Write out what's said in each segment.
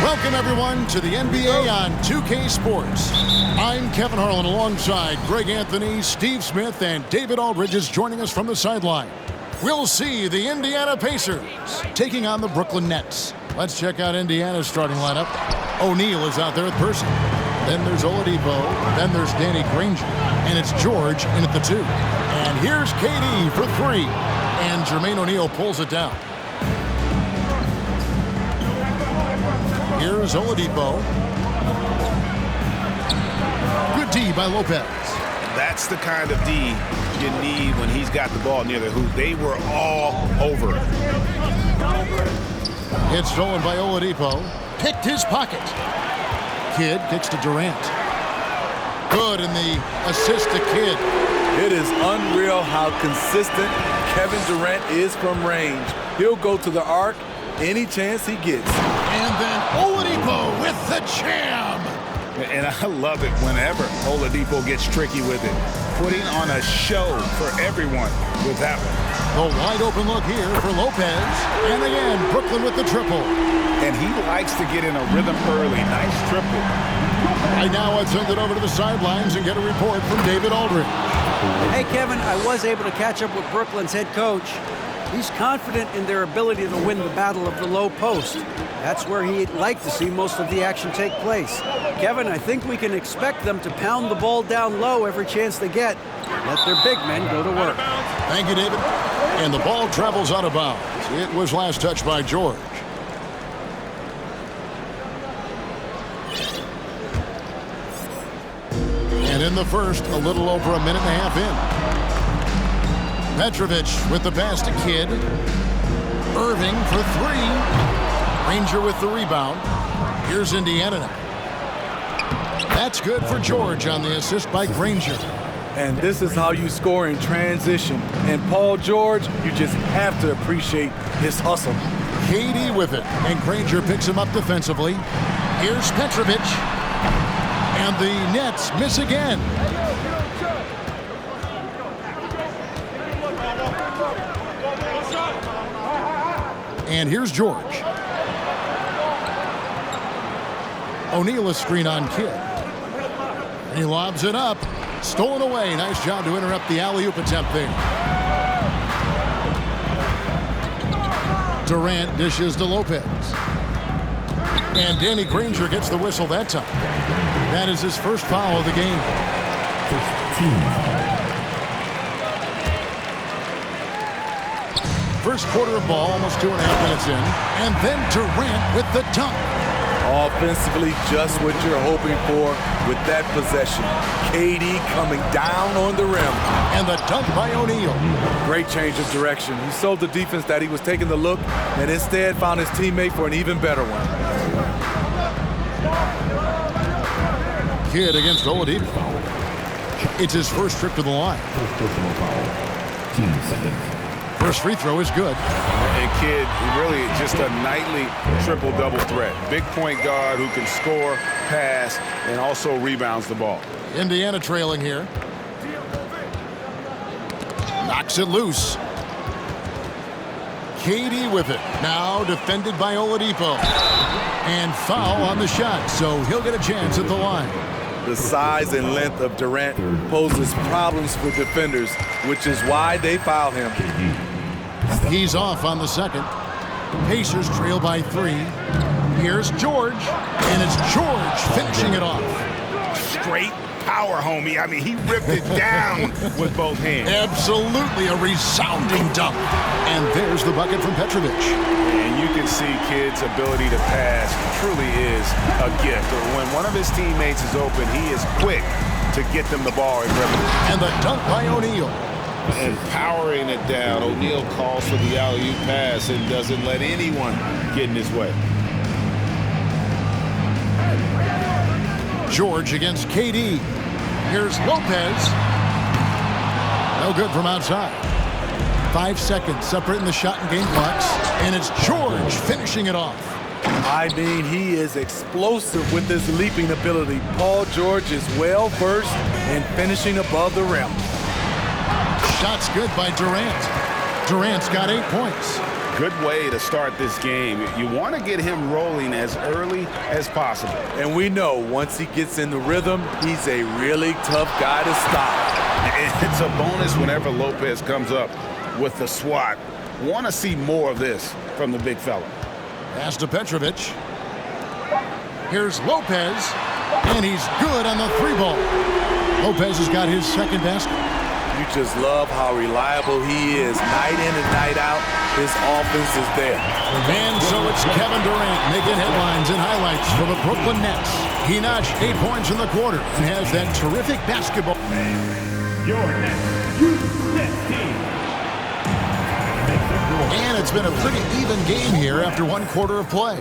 Welcome, everyone, to the NBA on 2K Sports. I'm Kevin Harlan alongside Greg Anthony, Steve Smith, and David Aldridge is joining us from the sideline. We'll see the Indiana Pacers taking on the Brooklyn Nets. Let's check out Indiana's starting lineup. O'Neal is out there with Percy. Then there's Oladipo. Then there's Danny Granger. And it's George in at the 2. And here's KD for 3. And Jermaine O'Neal pulls it down. Here's Oladipo. Good D by Lopez. That's the kind of D you need when he's got the ball near the hoop. They were all over it. It's stolen by Oladipo. Picked his pocket. Kidd kicks to Durant. Good in the assist to Kidd. It is unreal how consistent Kevin Durant is from range. He'll go to the arc any chance he gets. And then Oladipo with the jam. And I love it whenever Oladipo gets tricky with it. Putting on a show for everyone with that one. The wide open look here for Lopez. And again, Brooklyn with the triple. And he likes to get in a rhythm early. Nice triple. Right now, I'd send it over to the sidelines and get a report from David Aldridge. Hey, Kevin, I was able to catch up with Brooklyn's head coach. He's confident in their ability to win the battle of the low post. That's where he'd like to see most of the action take place. Kevin, I think we can expect them to pound the ball down low every chance they get. Let their big men go to work. Thank you, David. And the ball travels out of bounds. It was last touched by George. And in the first, a little over a minute and a half in. Petrovic with the pass to Kidd. Irving for 3. Granger with the rebound. Here's Indiana now. That's good for George on the assist by Granger. And this is how you score in transition. And Paul George, you just have to appreciate his hustle. KD with it, and Granger picks him up defensively. Here's Petrovic. And the Nets miss again. And here's George. O'Neal a screen on Kidd. And he lobs it up. Stolen away. Nice job to interrupt the alley-oop attempt there. Durant dishes to Lopez. And Danny Granger gets the whistle that time. That is his first foul of the game. 15. First quarter of ball, almost 2.5 minutes in. And then Durant with the dunk. Offensively, just what you're hoping for with that possession. KD coming down on the rim. And the dunk by O'Neal. Great change of direction. He showed the defense that he was taking the look and instead found his teammate for an even better one. Kidd against Oladipo. It's his first trip to the line. First free throw is good. And Kidd, really just a nightly triple-double threat. Big point guard who can score, pass, and also rebounds the ball. Indiana trailing here. Knocks it loose. KD with it. Now defended by Oladipo. And foul on the shot, so he'll get a chance at the line. The size and length of Durant poses problems for defenders, which is why they foul him. He's off on the second. Pacers trail by 3. Here's George, and it's George finishing it off. Straight power, homie. I mean, he ripped it down with both hands. Absolutely a resounding dunk. And there's the bucket from Petrovic. And you can see Kidd's ability to pass truly is a gift. When one of his teammates is open, he is quick to get them the ball and grab it. And the dunk by O'Neal. And powering it down, O'Neal calls for the alley-oop pass and doesn't let anyone get in his way. George against KD. Here's Lopez. No good from outside. 5 seconds separating the shot and game clocks. And it's George finishing it off. I mean, he is explosive with his leaping ability. Paul George is well versed in finishing above the rim. Shot's good by Durant. Durant's got 8 points. Good way to start this game. You want to get him rolling as early as possible. And we know once he gets in the rhythm, he's a really tough guy to stop. It's a bonus whenever Lopez comes up with the swat. Want to see more of this from the big fella. Pass to Petrovic. Here's Lopez, and he's good on the 3-ball. Lopez has got his second basket. You just love how reliable he is. Night in and night out, his offense is there. And so it's Kevin Durant making headlines and highlights for the Brooklyn Nets. He notched 8 points in the quarter and has that terrific basketball. Your next U.S. team. And it's been a pretty even game here after 1 quarter of play.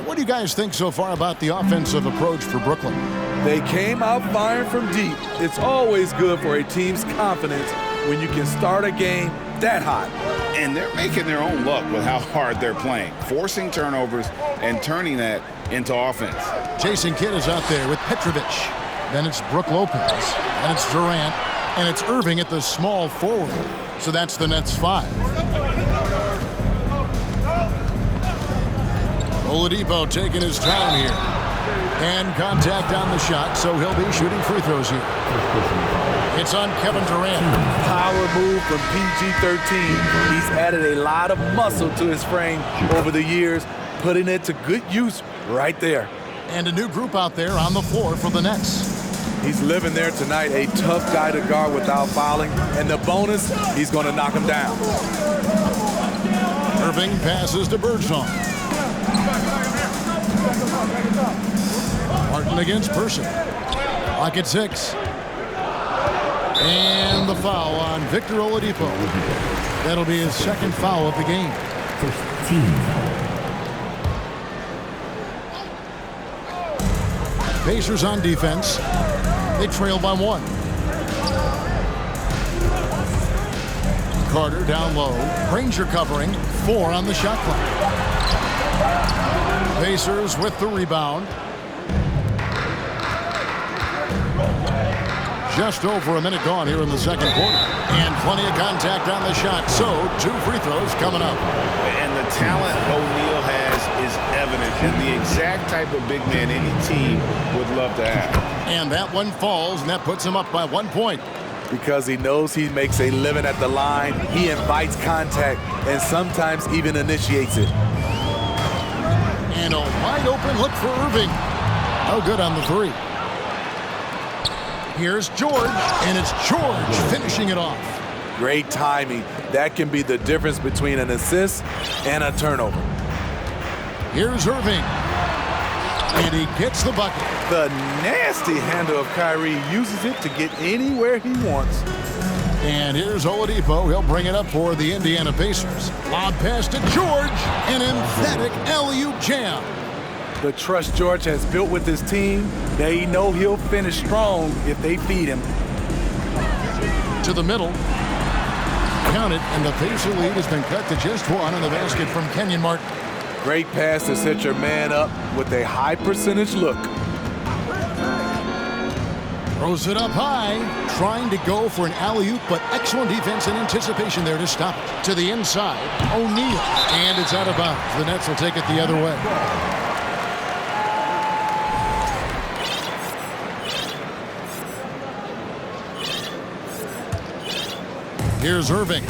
What do you guys think so far about the offensive approach for Brooklyn? They came out firing from deep. It's always good for a team's confidence when you can start a game that hot. And they're making their own luck with how hard they're playing, forcing turnovers and turning that into offense. Jason Kidd is out there with Petrovic. Then it's Brook Lopez. And it's Durant. And it's Irving at the small forward. So that's the Nets 5. Oladipo taking his time here. And contact on the shot, so he'll be shooting free throws here. It's on Kevin Durant. Power move from PG-13. He's added a lot of muscle to his frame over the years, putting it to good use right there. And a new group out there on the floor for the Nets. He's living there tonight, a tough guy to guard without fouling. And the bonus, he's going to knock him down. Irving passes to Birdsong. Martin against Person. Clock at 6. And the foul on Victor Oladipo. That'll be his second foul of the game. First team. Pacers on defense. They trail by 1. Carter down low. Ranger covering. 4 on the shot clock. Pacers with the rebound. Just over a minute gone here in the second quarter. And plenty of contact on the shot. So 2 free throws coming up. And the talent O'Neal has is evident, and the exact type of big man any team would love to have. And that one falls, and that puts him up by 1 point. Because he knows he makes a living at the line, he invites contact and sometimes even initiates it. And a wide open look for Irving. No good on the 3. Here's George, and it's George finishing it off. Great timing. That can be the difference between an assist and a turnover. Here's Irving. And he gets the bucket. The nasty handle of Kyrie uses it to get anywhere he wants. And here's Oladipo. He'll bring it up for the Indiana Pacers. Lob pass to George. An emphatic alley-oop jam. The trust George has built with his team, they know he'll finish strong if they feed him. To the middle. Count it, and the Pacer lead has been cut to just 1 on the basket from Kenyon Martin. Great pass to set your man up with a high percentage look. Throws it up high, trying to go for an alley-oop, but excellent defense and anticipation there to stop it. To the inside, O'Neal, and it's out of bounds. The Nets will take it the other way. Here's Irving.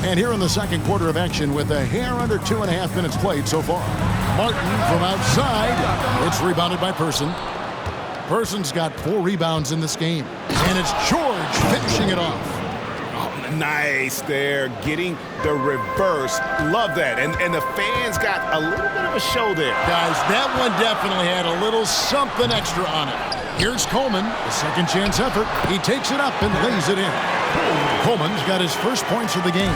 And here in the second quarter of action with a hair under 2.5 minutes played so far. Martin from outside. It's rebounded by Person. Person's got 4 rebounds in this game. And it's George finishing it off. Oh, nice there, getting the reverse. Love that. And the fans got a little bit of a show there. Guys, that one definitely had a little something extra on it. Here's Coleman, the second chance effort. He takes it up and lays it in. Coleman's got his first points of the game.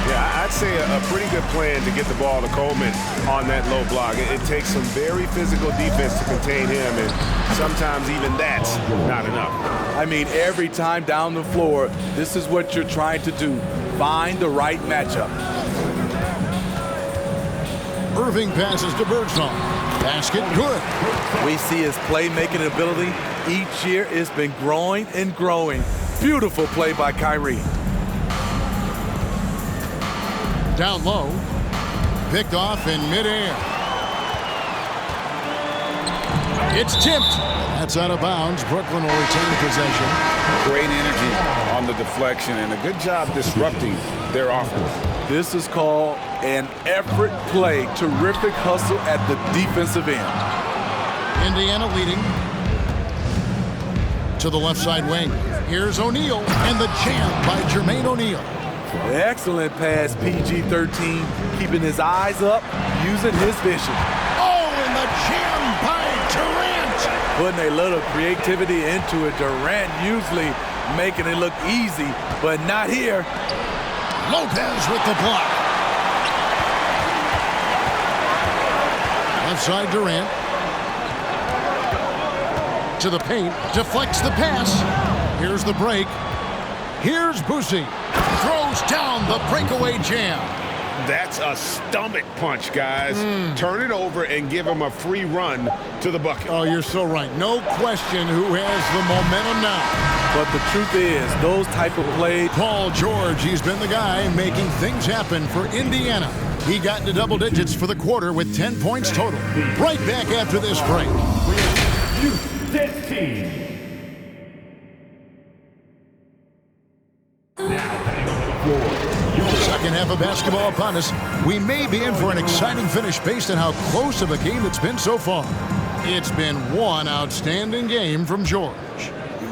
Yeah, I'd say a pretty good plan to get the ball to Coleman on that low block. It takes some very physical defense to contain him, and sometimes even that's not enough. I mean, every time down the floor, this is what you're trying to do. Find the right matchup. Irving passes to Birdsong. Basket good. We see his playmaking ability each year. It's been growing and growing. Beautiful play by Kyrie. Down low. Picked off in midair. It's tipped. That's out of bounds. Brooklyn will retain possession. Great energy on the deflection and a good job disrupting their offense. This is called an effort play. Terrific hustle at the defensive end. Indiana leading. To the left side wing. Here's O'Neal, and the jam by Jermaine O'Neal. Excellent pass, PG-13, keeping his eyes up, using his vision. Oh, and the jam by Durant. Putting a little creativity into it. Durant usually making it look easy, but not here. Lopez with the block. Left side Durant. To the paint, deflects the pass. Here's the break. Here's Boosie. Throws down the breakaway jam. That's a stomach punch, guys. Turn it over and give him a free run to the bucket. Oh, you're so right. No question who has the momentum now. But the truth is, those type of plays. Paul George, he's been the guy making things happen for Indiana. He got into double digits for the quarter with 10 points total. Right back after this break. This team. Now heading on the floor. Second half of basketball upon us. We may be in for an exciting finish based on how close of a game it's been so far. It's been one outstanding game from George.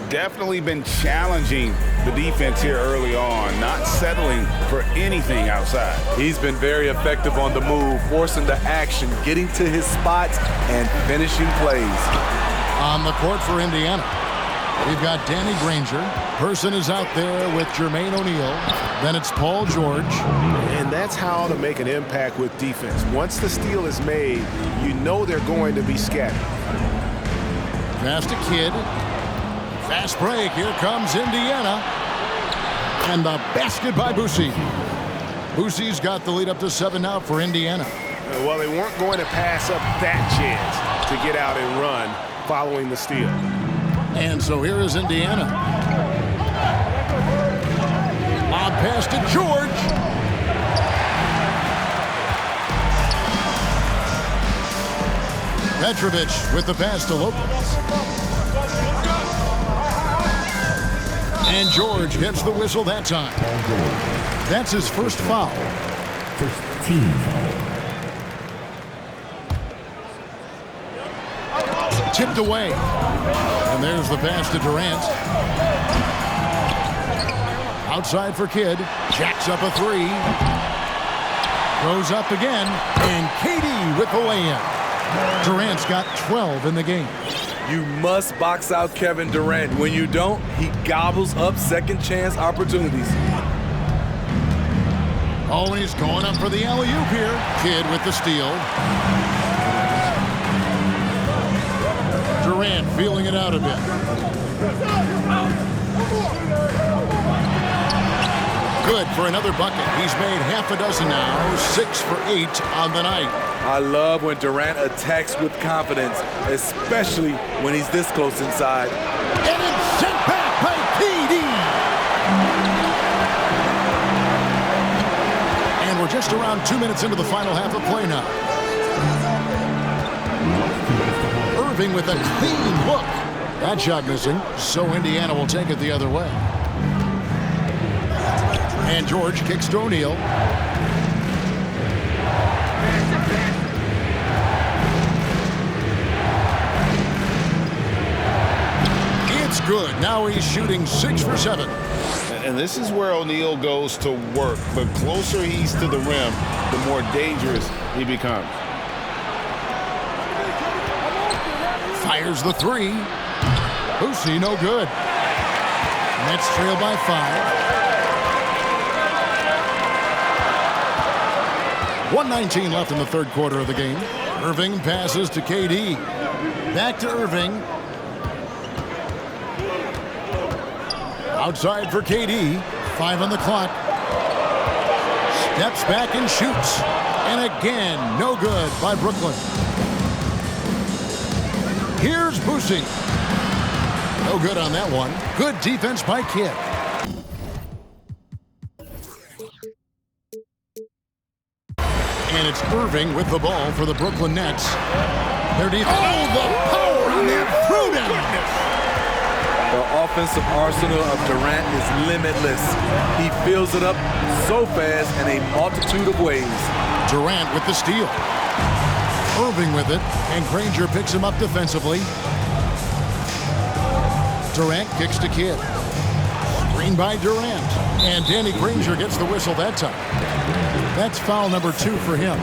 Definitely been challenging the defense here early on, not settling for anything outside. He's been very effective on the move, forcing the action, getting to his spots, and finishing plays. On the court for Indiana, we've got Danny Granger. Person is out there with Jermaine O'Neal. Then it's Paul George. And that's how to make an impact with defense. Once the steal is made, you know they're going to be scattered. Pass to Kidd. Fast break. Here comes Indiana. And the basket by Boosie. Boosie's got the lead up to 7 now for Indiana. Well, they weren't going to pass up that chance to get out and run following the steal. And so here is Indiana. Lob pass to George. Petrovic with the pass to Lopez. And George gets the whistle that time. That's his first foul. First team foul. Tipped away. And there's the pass to Durant. Outside for Kidd. Jacks up a three. Goes up again. And KD with the lay-in. Durant's got 12 in the game. You must box out Kevin Durant. When you don't, he gobbles up second chance opportunities. Oh, and he's going up for the alley-oop here. Kidd with the steal. Durant feeling it out a bit. Good for another bucket. He's made half a dozen now, 6 for 8 on the night. I love when Durant attacks with confidence, especially when he's this close inside. And it's sent back by KD. And we're just around 2 minutes into the final half of play now. Irving with a clean look. That shot missing, so Indiana will take it the other way. And George kicks to O'Neal. It's good. Now he's shooting 6 for 7. And this is where O'Neal goes to work. The closer he's to the rim, the more dangerous he becomes. Fires the three. Boosie, no good. Nets trail by 5. 1:19 left in the third quarter of the game. Irving passes to KD. Back to Irving. Outside for KD. 5 on the clock. Steps back and shoots. And again, no good by Brooklyn. Here's Boosie. No good on that one. Good defense by Kidd. And it's Irving with the ball for the Brooklyn Nets. Their defense. Oh, the power on that throwdown. The offensive arsenal of Durant is limitless. He fills it up so fast in a multitude of ways. Durant with the steal. Irving with it, and Granger picks him up defensively. Durant kicks to Kidd. Screen by Durant. And Danny Granger gets the whistle that time. That's foul number 2 for him.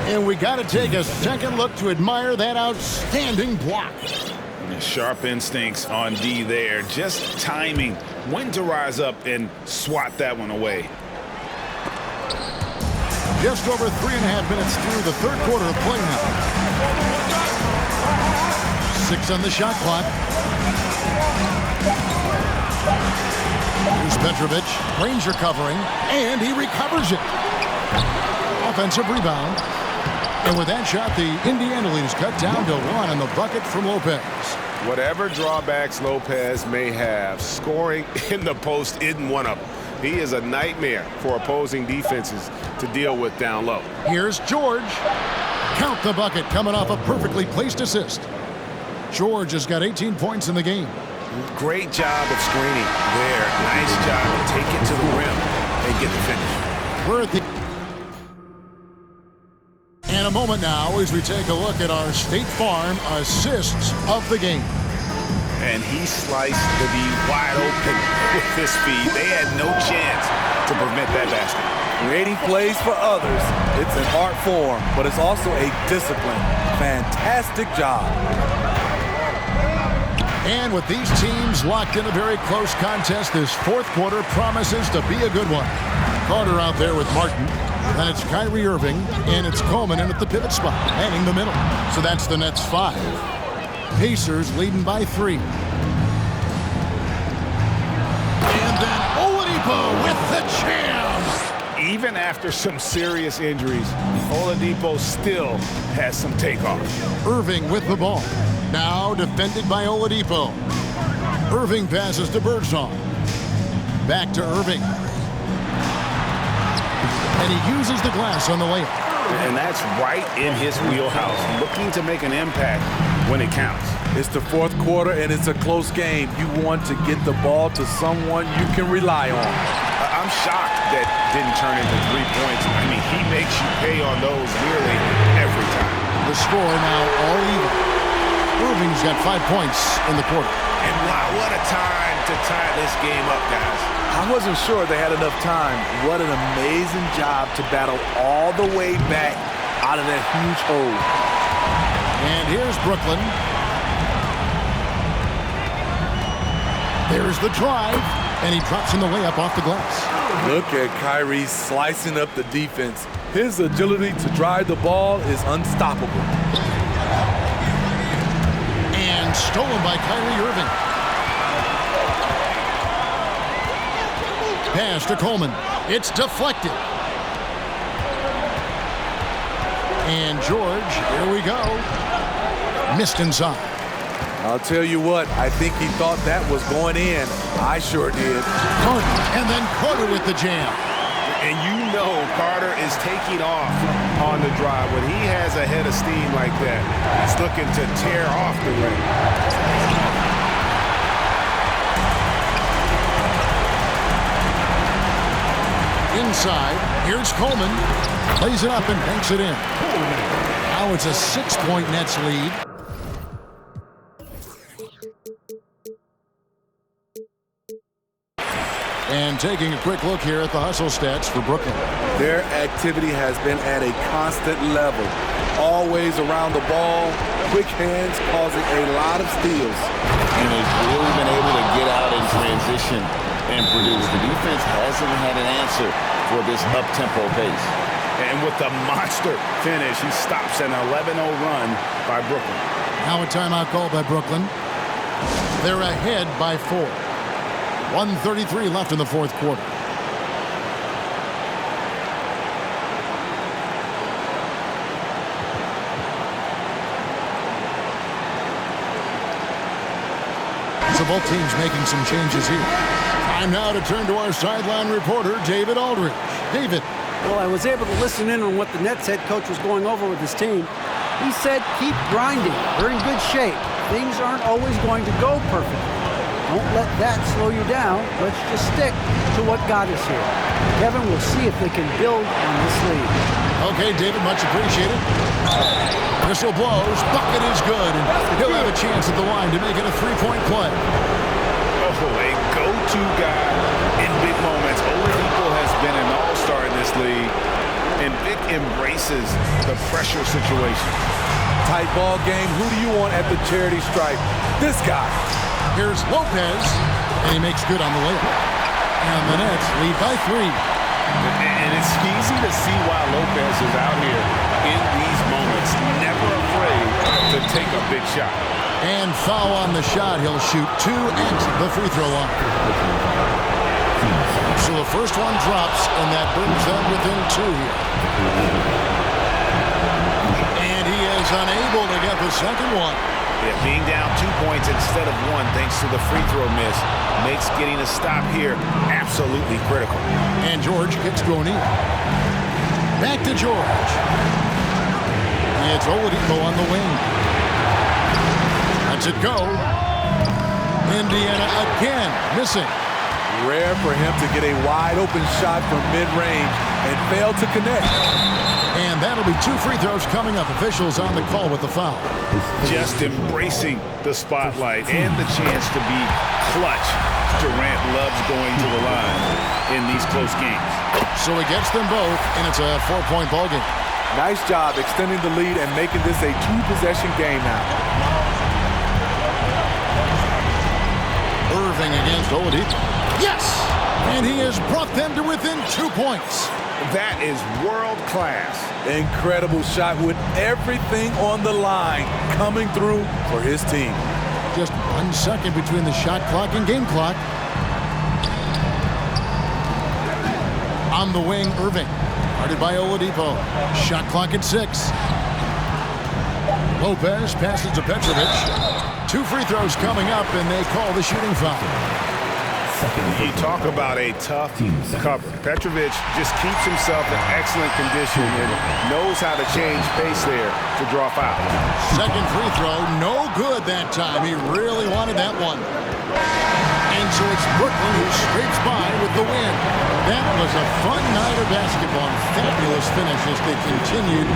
And we got to take a second look to admire that outstanding block. Sharp instincts on D there. Just timing when to rise up and swat that one away. Just over 3.5 minutes through the third quarter of play now. 6 on the shot clock. Here's Petrovic. Granger covering, and he recovers it. Offensive rebound. And with that shot, the Indiana lead is cut down to 1 on the bucket from Lopez. Whatever drawbacks Lopez may have, scoring in the post isn't one of them. He is a nightmare for opposing defenses to deal with down low. Here's George. Count the bucket coming off a perfectly placed assist. George has got 18 points in the game. Great job of screening there. Nice job to take it to the rim and get the finish. We're at the... And a moment now as we take a look at our State Farm assists of the game. And he sliced the D wide open with his speed. They had no chance to prevent that basket. Creating plays for others, it's an art form, but it's also a discipline. Fantastic job. And with these teams locked in a very close contest, this fourth quarter promises to be a good one. Carter out there with Martin. Then it's Kyrie Irving, and it's Coleman in at the pivot spot, manning the middle. So that's the Nets 5. Pacers leading by 3. And then Oladipo with the jam. Even after some serious injuries, Oladipo still has some takeoff. Irving with the ball. Now defended by Oladipo. Irving passes to Birdsong. Back to Irving. And he uses the glass on the layup. And that's right in his wheelhouse, looking to make an impact when it counts. It's the fourth quarter, and it's a close game. You want to get the ball to someone you can rely on. I'm shocked that didn't turn into 3 points. I mean, he makes you pay on those nearly every time. The score now all even. Irving's got 5 points in the quarter. And wow, what a time to tie this game up, guys. I wasn't sure they had enough time. What an amazing job to battle all the way back out of that huge hole. And here's Brooklyn. There's the drive, and he drops in the layup off the glass. Look at Kyrie slicing up the defense. His agility to drive the ball is unstoppable. And stolen by Kyrie Irving. Pass to Coleman. It's deflected. And George, here we go. Missed inside. I'll tell you what, I think he thought that was going in. I sure did. Carter, and then Carter with the jam. And you know Carter is taking off on the drive. When he has a head of steam like that, he's looking to tear off the rim. Inside, here's Coleman. Plays it up and banks it in. Now it's a 6-point Nets lead. And taking a quick look here at the hustle stats for Brooklyn. Their activity has been at a constant level. Always around the ball, quick hands causing a lot of steals. And they've really been able to get out in transition and produce. The defense hasn't had an answer for this up-tempo pace. And with the monster finish, he stops an 11-0 run by Brooklyn. Now a timeout called by Brooklyn. They're ahead by 4. 1:33 left in the fourth quarter. So both teams making some changes here. Time now to turn to our sideline reporter, David Aldridge. David. Well, I was able to listen in on what the Nets head coach was going over with his team. He said, keep grinding. We're in good shape. Things aren't always going to go perfectly. Don't let that slow you down. Let's just stick to what got us here. Kevin, we'll see if they can build on this lead. Okay, David, much appreciated. Whistle blows, bucket is good, and he'll have a chance at the line to make it a three-point play. Oh, a go-to guy in big moments. Oladipo has been an all-star in this league, and Vic embraces the pressure situation. Tight ball game. Who do you want at the charity stripe? This guy. Here's Lopez, and he makes good on the layup. And the Nets lead by 3. And it's easy to see why Lopez is out here in these moments, never afraid to take a big shot. And foul on the shot. He'll shoot 2 at the free throw line. So the first one drops, and that brings them within 2 here. And he is unable to get the second one. Yeah, being down 2 points instead of 1 thanks to the free throw miss makes getting a stop here absolutely critical. And George kicks to O'Neal. Back to George. It's Oladipo on the wing. Lets it go. Indiana again missing. Rare for him to get a wide-open shot from mid-range and fail to connect. And that'll be 2 free throws coming up. Officials on the call with the foul. Just embracing the spotlight and the chance to be clutch. Durant loves going to the line in these close games. So he gets them both, and it's a 4-point ball game. Nice job extending the lead and making this a 2-possession game now. Irving against Oladipo. Yes! And he has brought them to within 2 points. That is world class. Incredible shot with everything on the line coming through for his team. Just 1 second between the shot clock and game clock. On the wing, Irving. Guarded by Oladipo. Shot clock at 6. Lopez passes to Petrovic. 2 free throws coming up, and they call the shooting foul. You talk about a tough cover. Petrovic just keeps himself in excellent condition and knows how to change pace there to draw foul. Second free throw, no good that time. He really wanted that one. And so it's Brooklyn who scrapes by with the win. That was a fun night of basketball. Fabulous finish as they continued.